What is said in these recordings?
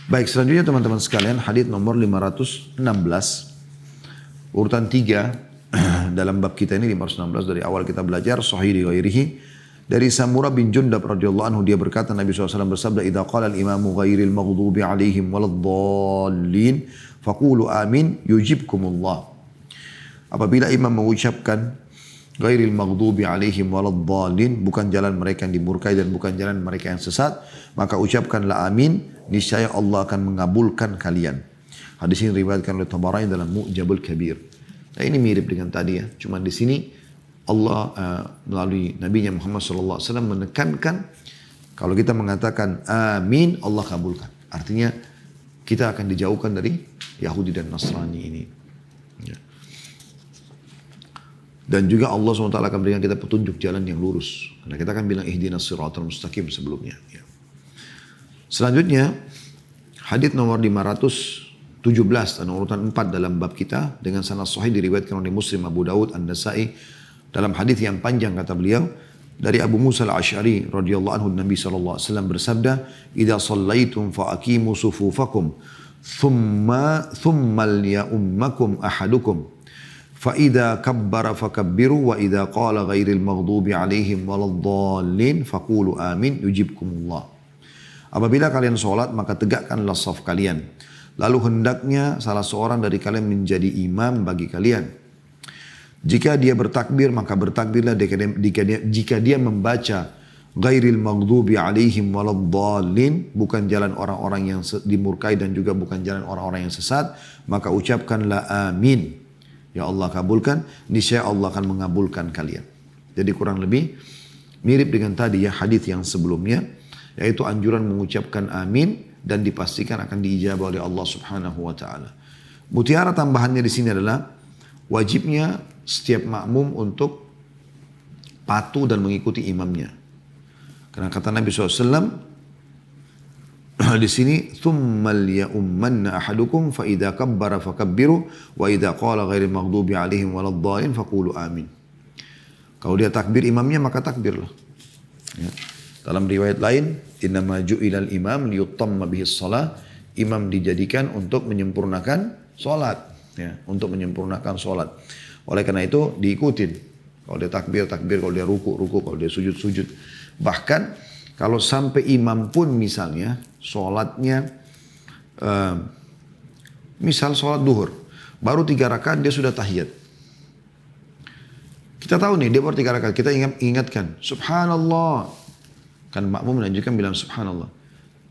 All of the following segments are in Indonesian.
Baik, selanjutnya teman-teman sekalian, hadits nomor 516, urutan 3 dalam bab kita ini 516 dari awal kita belajar sahih di ghairihi. Dari Samurah bin Jundab radhiyallahu anhu, dia berkata Nabi SAW bersabda, "Idza qala al-imamu ghairil maghdubi alaihim waladdallin faqulu amin yujibkumullah." Apabila imam mengucapkan ghairil maghdubi alaihim waladdallin, bukan jalan mereka yang dimurkai dan bukan jalan mereka yang sesat, maka ucapkanlah amin, niscaya Allah akan mengabulkan kalian. Hadis ini diriwayatkan oleh Tabarani dalam Mu'jamul Kabir. Nah, ini mirip dengan tadi ya, cuma di sini Allah melalui Nabi Muhammad SAW menekankan kalau kita mengatakan amin, Allah kabulkan. Artinya kita akan dijauhkan dari Yahudi dan Nasrani ini. Ya. Dan juga Allah SWT akan berikan kita petunjuk jalan yang lurus. Karena kita akan bilang ihdinas siratal mustaqim sebelumnya. Ya. Selanjutnya hadits nomor 517 dan urutan 4 dalam bab kita dengan sanad sahih diriwayatkan oleh Muslim, Abu Daud, An-Nasai. Dalam hadis yang panjang kata beliau dari Abu Musa al-Asy'ari radhiyallahu anhu, Nabi sallallahu alaihi wasallam bersabda, "Idza shallaitum fa aqimu sufufakum thumma liya'ummakum ahadukum fa idza kabbara fakabbiru wa idza qala ghairil maghdubi alaihim waladdallin faqulu amin yujibkumullah." Apabila kalian sholat maka tegakkanlah shaf kalian. Lalu hendaknya salah seorang dari kalian menjadi imam bagi kalian. Jika dia bertakbir maka bertakbirlah jika dia membaca ghairil maghdubi alaihim waladdallin, bukan jalan orang-orang yang dimurkai dan juga bukan jalan orang-orang yang sesat, maka ucapkanlah amin. Ya Allah kabulkan, niscaya Allah akan mengabulkan kalian. Jadi kurang lebih mirip dengan tadi ya hadis yang sebelumnya, yaitu anjuran mengucapkan amin dan dipastikan akan diijabah oleh Allah Subhanahu wa taala. Mutiara tambahannya di sini adalah wajibnya setiap makmum untuk patuh dan mengikuti imamnya. Karena kata Nabi SAW di sini, "Tsumma liya'ummanna ahadukum fa idza kabbara fakabbiru wa idza qala ghairil maghdubi alaihim waladdallin faqulu amin." Kalau dia takbir imamnya maka takbirlah. Ya. Dalam riwayat lain, "Innama ju'ilal imam liyutamma bihis shalah." Imam dijadikan untuk menyempurnakan salat, ya, untuk menyempurnakan salat. Oleh karena itu diikutin. Kalau dia takbir, takbir. Kalau dia ruku, ruku. Kalau dia sujud, sujud. Bahkan kalau sampai imam pun misalnya sholatnya, misal sholat duhur. Baru 3 rakaat dia sudah tahiyat. Kita tahu nih dia baru 3 rakaat. Kita ingatkan. Subhanallah. Kan makmum menanjurkan bilang subhanallah.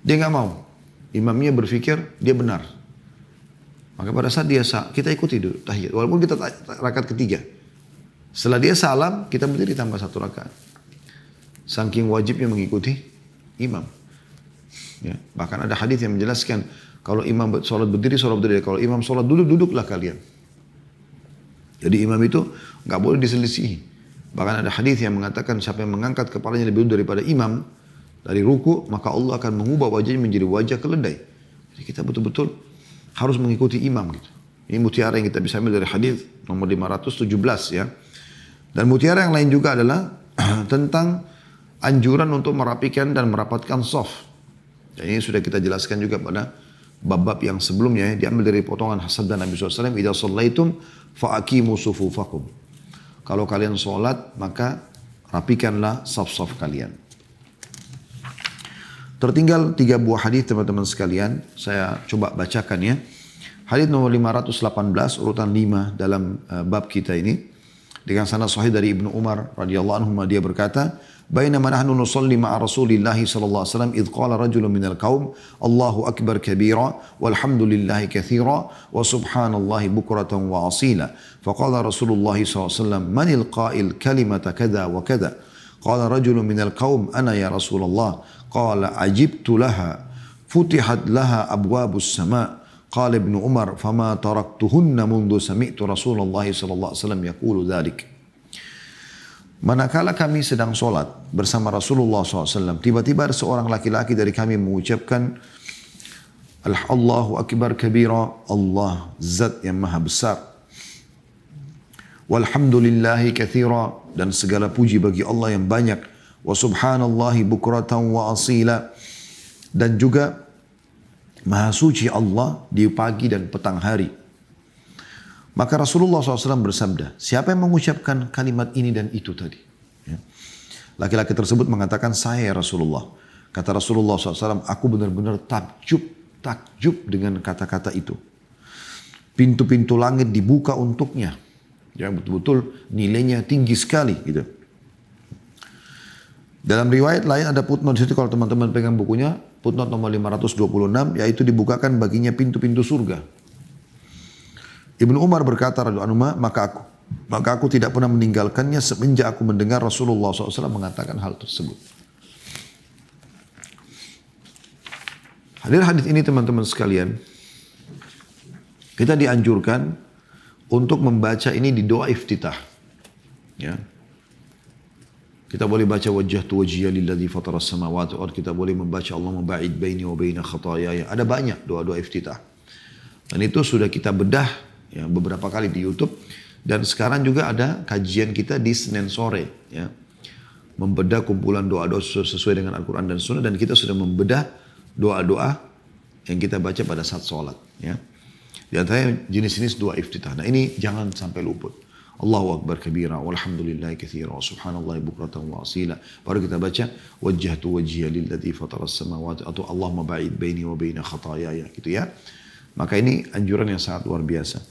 Dia nggak mau. Imamnya berpikir dia benar. Maka pada saat dia kita ikuti dulu tahiyat. Walaupun kita rakaat ketiga. Setelah dia salam, kita berdiri tambah 1 rakaat. Saking wajibnya mengikuti imam. Ya, bahkan ada hadis yang menjelaskan, kalau imam sholat berdiri, sholat berdiri. Kalau imam sholat duduk, duduklah kalian. Jadi imam itu nggak boleh diselisihi. Bahkan ada hadis yang mengatakan siapa yang mengangkat kepalanya lebih dulu daripada imam dari ruku, maka Allah akan mengubah wajahnya menjadi wajah keledai. Jadi kita betul-betul harus mengikuti imam gitu. Ini mutiara yang kita bisa ambil dari hadis nomor 517 ya. Dan mutiara yang lain juga adalah tentang anjuran untuk merapikan dan merapatkan shaf. Dan ini sudah kita jelaskan juga pada bab-bab yang sebelumnya ya, diambil dari potongan sabda Nabi SAW, "Idza shallaitum fa aqimu sufufakum." Kalau kalian sholat maka rapikanlah shaf-shaf kalian. Tertinggal 3 buah hadis teman-teman sekalian. Saya coba bacakan ya. Hadis nomor 518 urutan 5 dalam bab kita ini. Dengan sanad sahih dari Ibnu Umar radhiyallahu anhu, dia berkata, "Bainama nahnu nusalli ma'a Rasulillah sallallahu alaihi wasallam idh qala rajulun minal qaum, Allahu akbar kabira walhamdulillahi katsira wa subhanallahi bukratan wa asila. Faqala Rasulullah sallallahu alaihi wasallam, manil qa'il kalimata kadza wa kadza. Qala rajulun minal qaum, ana ya Rasulullah. Qala ajibtu laha futihat laha abwabus sama'. Qala Ibnu Umar, fama taraktuhunna mundu sami'tu Rasulullah sallallahu alaihi wasallam yaqulu dzalik." Manakala kami sedang sholat bersama Rasulullah SAW, tiba-tiba ada seorang laki-laki dari kami mengucapkan, Allahu akbar kabira, Allah zat yang maha besar. Walhamdulillahi katsira, dan segala puji bagi Allah yang banyak. Wa subhanallahi bukratan wa asila, dan juga Maha suci Allah di pagi dan petang hari. Maka Rasulullah SAW bersabda, siapa yang mengucapkan kalimat ini dan itu tadi? Ya. Laki-laki tersebut mengatakan, saya Rasulullah. Kata Rasulullah SAW, aku benar-benar takjub dengan kata-kata itu. Pintu-pintu langit dibuka untuknya. Ya, betul-betul nilainya tinggi sekali gitu. Dalam riwayat lain ada footnote di situ, kalau teman-teman pegang bukunya, footnote nomor 526, yaitu dibukakan baginya pintu-pintu surga. Ibnu Umar berkata, maka aku tidak pernah meninggalkannya semenjak aku mendengar Rasulullah SAW mengatakan hal tersebut. Hadir hadis ini teman-teman sekalian, kita dianjurkan untuk membaca ini di doa iftitah. Ya. Kita boleh baca wajjahtu wajhiya lilladzi fataras samawati wal ardh, kita boleh membaca Allahumma ba'id baini wa baina khataayaya. Ada banyak doa-doa iftitah. Dan itu sudah kita bedah ya, beberapa kali di YouTube, dan sekarang juga ada kajian kita di Senin sore ya, membedah kumpulan doa-doa sesuai dengan Al-Quran dan Sunnah, dan kita sudah membedah doa-doa yang kita baca pada saat sholat ya. Di antaranya jenis-jenis doa iftitah. Nah ini jangan sampai luput. Allahu Akbar kabira walhamdulillahi katsira wa subhanallahi bukratan wa asila. Baru kita baca wajjahtu wajhiya lilladzi fataras samawati, atau Allahumma ba'id baini wa baina khataayaya gitu ya. Maka ini anjuran yang sangat luar biasa.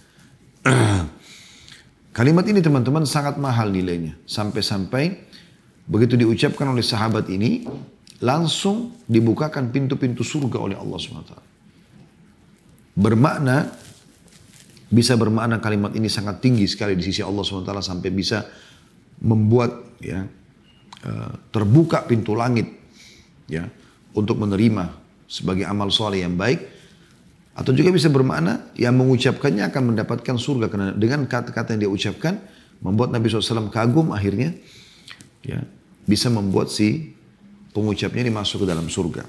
Kalimat ini teman-teman sangat mahal nilainya. Sampai-sampai begitu diucapkan oleh sahabat ini, langsung dibukakan pintu-pintu surga oleh Allah SWT. Bisa bermakna kalimat ini sangat tinggi sekali di sisi Allah SWT, sampai bisa membuat ya, terbuka pintu langit ya, untuk menerima sebagai amal soleh yang baik. Atau juga bisa bermakna yang mengucapkannya akan mendapatkan surga, karena dengan kata-kata yang dia ucapkan membuat Nabi SAW kagum, akhirnya ya, bisa membuat si pengucapnya ini masuk ke dalam surga.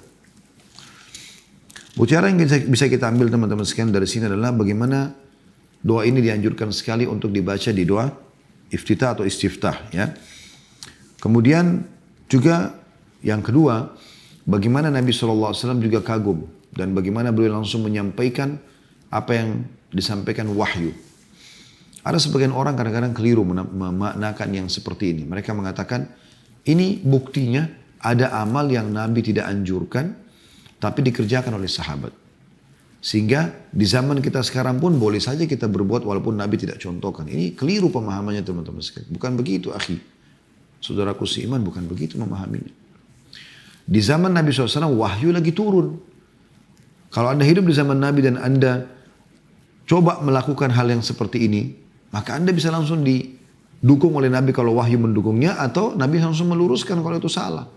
Bicara yang bisa kita ambil teman-teman sekalian dari sini adalah bagaimana doa ini dianjurkan sekali untuk dibaca di doa iftitah atau istiftah ya. Kemudian juga yang kedua, bagaimana Nabi SAW juga kagum dan bagaimana beliau langsung menyampaikan apa yang disampaikan wahyu. Ada sebagian orang kadang-kadang keliru memaknakan yang seperti ini. Mereka mengatakan ini buktinya ada amal yang Nabi tidak anjurkan tapi dikerjakan oleh sahabat. Sehingga di zaman kita sekarang pun boleh saja kita berbuat walaupun Nabi tidak contohkan. Ini keliru pemahamannya teman-teman sekalian. Bukan begitu akhi. Saudaraku seiman, bukan begitu memahaminya. Di zaman Nabi SAW wahyu lagi turun. Kalau Anda hidup di zaman Nabi dan Anda coba melakukan hal yang seperti ini, maka Anda bisa langsung didukung oleh Nabi kalau wahyu mendukungnya, atau Nabi langsung meluruskan kalau itu salah.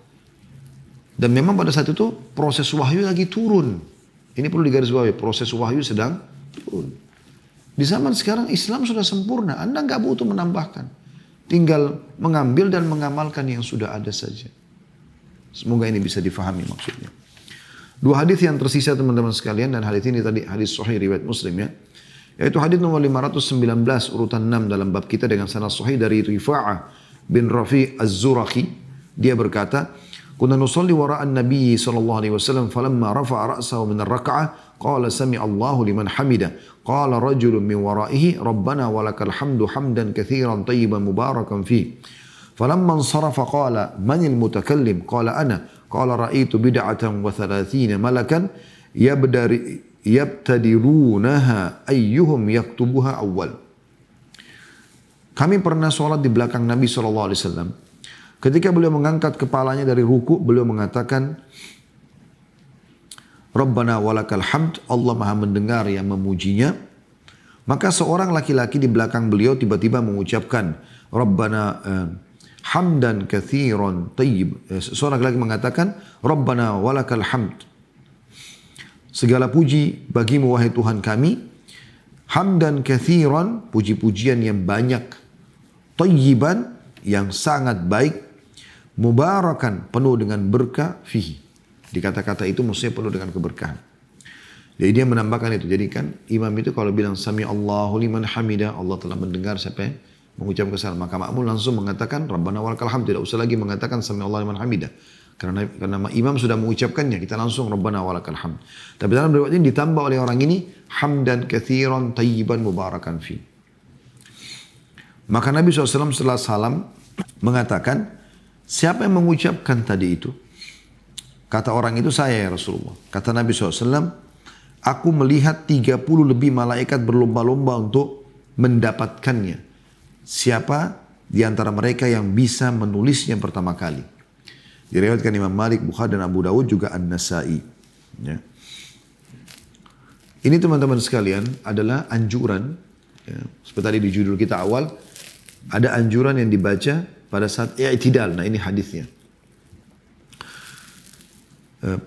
Dan memang pada saat itu proses wahyu lagi turun. Ini perlu digarisbawahi, proses wahyu sedang turun. Di zaman sekarang Islam sudah sempurna, Anda nggak butuh menambahkan. Tinggal mengambil dan mengamalkan yang sudah ada saja. Semoga ini bisa difahami maksudnya. Dua hadis yang tersisa teman-teman sekalian, dan hadis ini tadi hadis sahih riwayat Muslim ya. Yaitu hadis nomor 519 urutan 6 dalam bab kita dengan sanad sahih dari Rifa'ah bin Rafi' Az-Zuraqi. Dia berkata, "Kunna nusalli wara'an Nabi sallallahu alaihi wasallam falamma rafa'a ra'sahu min ar-rak'ah qala sami Allahu liman hamidah. Qala rajulun min wara'ihi rabbana walakal hamdu hamdan katsiran tayyiban mubarakan fi. Falamma insarafa qala manil mutakallim qala ana qala ra'itu bid'atan wa 30 malakan yabtadirunaha ayyuhum yaktubuha awwal." Kami pernah sholat di belakang Nabi SAW. Ketika beliau mengangkat kepalanya dari ruku, beliau mengatakan, Rabbana walakal hamd, Allah maha mendengar yang memujinya. Maka seorang laki-laki di belakang beliau tiba-tiba mengucapkan, Rabbana hamdan kathiran tayyib. Seorang laki-laki mengatakan, Rabbana walakal hamd. Segala puji bagimu wahai Tuhan kami. Hamdan kathiran, puji-pujian yang banyak. Tayyiban, yang sangat baik. Mubarakan, penuh dengan berkah, fihi. Di kata-kata itu maksudnya penuh dengan keberkahan. Jadi dia menambahkan itu. Jadi kan imam itu kalau bilang sami Allahu liman hamidah, Allah telah mendengar siapa yang mengucapkan kesalahan. Maka makmum langsung mengatakan Rabbana walakal hamd. Tidak usah lagi mengatakan sami Allahu liman hamidah. Karena imam sudah mengucapkannya, kita langsung Rabbana walakal hamd. Tapi dalam riwayat ini ditambah oleh orang ini hamdan katsiran tayyiban mubarakan fi. Maka Nabi SAW setelah salam mengatakan, siapa yang mengucapkan tadi itu? Kata orang itu, saya ya Rasulullah. Kata Nabi SAW, aku melihat 30 lebih malaikat berlomba-lomba untuk mendapatkannya. Siapa di antara mereka yang bisa menulisnya pertama kali? Diriwayatkan Imam Malik, Bukhari dan Abu Dawud juga An-Nasai. Ya. Ini teman-teman sekalian adalah anjuran. Ya, seperti tadi di judul kita awal, ada anjuran yang dibaca pada saat i'tidal. Nah ini hadisnya.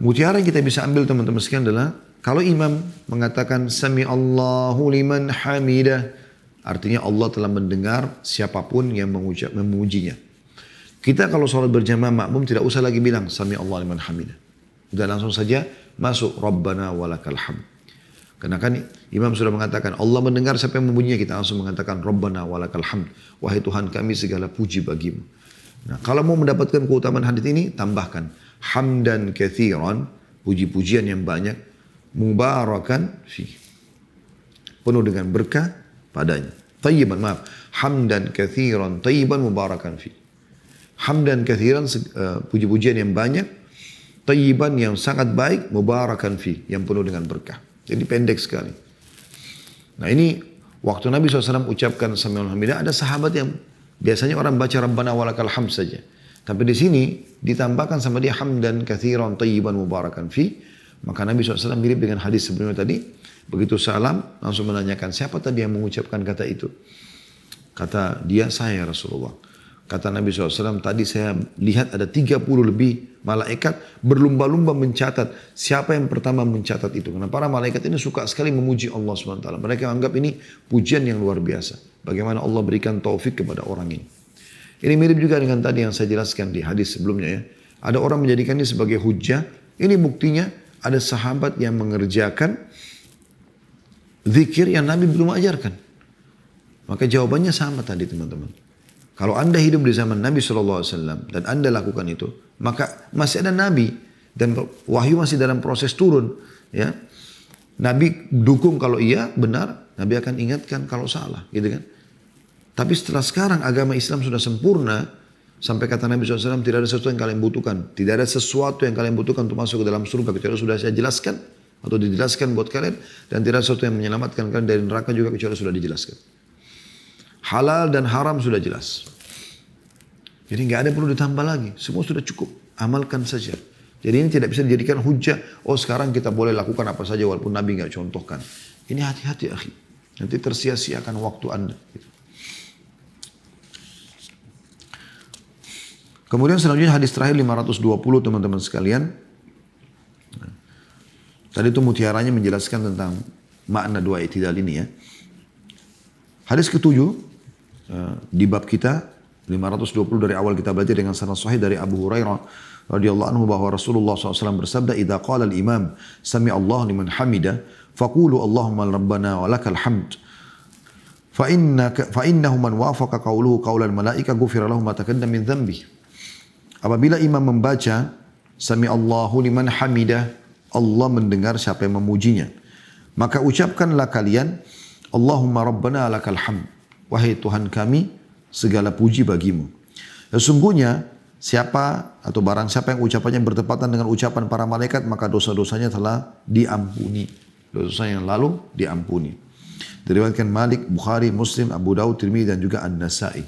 Mutiara yang kita bisa ambil teman-teman sekalian adalah kalau imam mengatakan Sami Allahu liman hamidah, artinya Allah telah mendengar siapapun yang memujinya. Kita kalau sholat berjamaah makmum tidak usah lagi bilang Sami Allah liman hamidah. Udah langsung saja masuk Rabbana walakal hamd. Karena kan imam sudah mengatakan Allah mendengar siapa yang memujinya, kita langsung mengatakan Rabbana walakal hamd. Wahai Tuhan kami segala puji bagimu. Nah, kalau mau mendapatkan keutamaan hadis ini tambahkan hamdan katsiran, puji-pujian yang banyak, mubarakan fi, penuh dengan berkah padanya. Tayyiban, maaf, hamdan katsiran tayyiban mubarakan fi. Hamdan kathiran, puji-pujian yang banyak, tayyiban yang sangat baik, mubarakan fi, yang penuh dengan berkah. Jadi pendek sekali. Nah ini waktu Nabi SAW ucapkan Sami Alhamdulillah, ada sahabat yang biasanya orang baca Rabbana walakal hamd saja. Tapi di sini ditambahkan sama dia hamdan kathiran, tayyiban, mubarakan fi. Maka Nabi SAW mirip dengan hadis sebelumnya tadi. Begitu salam, langsung menanyakan siapa tadi yang mengucapkan kata itu. Kata dia, saya Rasulullah. Kata Nabi SAW, tadi saya lihat ada 30 lebih malaikat berlumba-lumba mencatat siapa yang pertama mencatat itu. Karena para malaikat ini suka sekali memuji Allah SWT. Mereka anggap ini pujian yang luar biasa. Bagaimana Allah berikan taufik kepada orang ini. Ini mirip juga dengan tadi yang saya jelaskan di hadis sebelumnya ya. Ada orang menjadikan ini sebagai hujjah. Ini buktinya ada sahabat yang mengerjakan zikir yang Nabi belum ajarkan. Maka jawabannya sama tadi teman-teman. Kalau anda hidup di zaman Nabi SAW dan anda lakukan itu, maka masih ada Nabi dan wahyu masih dalam proses turun. Ya, Nabi dukung kalau iya benar, Nabi akan ingatkan kalau salah, gitu kan? Tapi setelah sekarang agama Islam sudah sempurna, sampai kata Nabi SAW tidak ada sesuatu yang kalian butuhkan, tidak ada sesuatu yang kalian butuhkan untuk masuk ke dalam surga kecuali sudah saya jelaskan atau dijelaskan buat kalian, dan tidak ada sesuatu yang menyelamatkan kalian dari neraka juga kecuali sudah dijelaskan. Halal dan haram sudah jelas. Jadi nggak ada perlu ditambah lagi. Semua sudah cukup. Amalkan saja. Jadi ini tidak bisa dijadikan hujah. Oh sekarang kita boleh lakukan apa saja walaupun Nabi nggak contohkan. Ini hati-hati akhi. Nanti tersia-siakan waktu anda. Kemudian selanjutnya hadis terakhir 520 teman-teman sekalian. Tadi itu mutiaranya menjelaskan tentang makna dua i'tidal ini ya. Hadis ketujuh. Di bab kita 520 dari awal kita belajar dengan sanad sahih dari Abu Hurairah radhiyallahu anhu bahwa Rasulullah SAW bersabda, "Idza qala al-imam sami Allah liman hamida, faqulu Allahumma rabbana wa lakal hamd. Fa innahu man wafaqa qawluhu qawlal malaika ghufira lahu ma taqaddama min dhanbi." Apabila imam membaca sami Allahu liman hamida, Allah mendengar siapa yang memujinya. Maka ucapkanlah kalian Allahumma rabbana lakal hamd. Wahai Tuhan kami, segala puji bagimu. Sesungguhnya siapa atau barang siapa yang ucapannya bertepatan dengan ucapan para malaikat, maka dosa-dosanya telah diampuni. Dosa yang lalu diampuni. Diriwayatkan Malik, Bukhari, Muslim, Abu Dawud, Tirmidzi dan juga An-Nasai.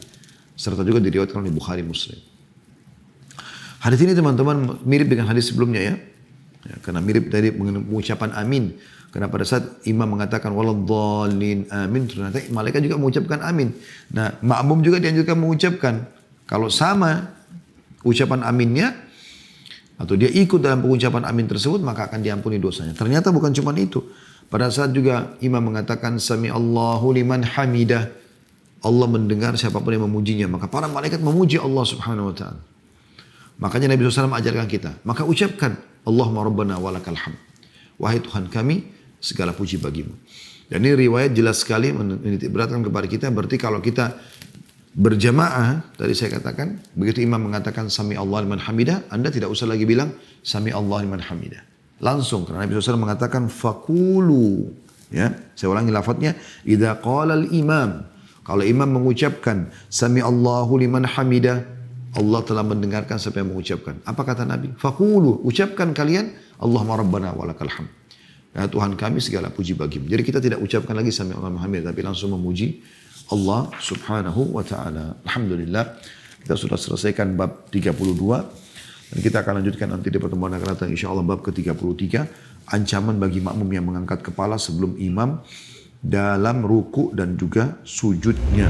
Serta juga diriwayatkan oleh Bukhari, Muslim. Hadis ini teman-teman mirip dengan hadis sebelumnya ya. Karena mirip dari pengucapan amin. Karena pada saat imam mengatakan waladhdallin amin, ternyata malaikat juga mengucapkan amin. Nah, makmum juga dianjurkan mengucapkan. Kalau sama ucapan aminnya atau dia ikut dalam pengucapan amin tersebut, maka akan diampuni dosanya. Ternyata bukan cuma itu. Pada saat juga imam mengatakan sami Allahu liman hamidah, Allah mendengar siapapun yang memujinya, maka para malaikat memuji Allah Subhanahu wa taala. Makanya Nabi SAW ajarkan kita, maka ucapkan Allahumma rabbana walakal hamd. Wahai Tuhan kami, segala puji bagimu. Dan ini riwayat jelas sekali menitik beratkan kepada kita. Berarti kalau kita berjamaah, tadi saya katakan, begitu imam mengatakan sami Allah liman hamidah, Anda tidak usah lagi bilang sami Allah liman hamidah. Langsung, karena Nabi SAW mengatakan fakulu. Ya, saya ulangi lafadznya, idza qala al-imam. Kalau imam mengucapkan sami Allahu liman hamidah, Allah telah mendengarkan siapa yang mengucapkan. Apa kata Nabi? Fakulu, ucapkan kalian Allahumma rabbana walakal hamd. Ya Tuhan kami segala puji bagimu. Jadi kita tidak ucapkan lagi sami Allah liman hamidah, tapi langsung memuji Allah subhanahu wa ta'ala. Alhamdulillah, kita sudah selesaikan bab 32. Dan kita akan lanjutkan nanti di pertemuan akan datang insyaAllah bab ke-33. Ancaman bagi makmum yang mengangkat kepala sebelum imam dalam ruku dan juga sujudnya.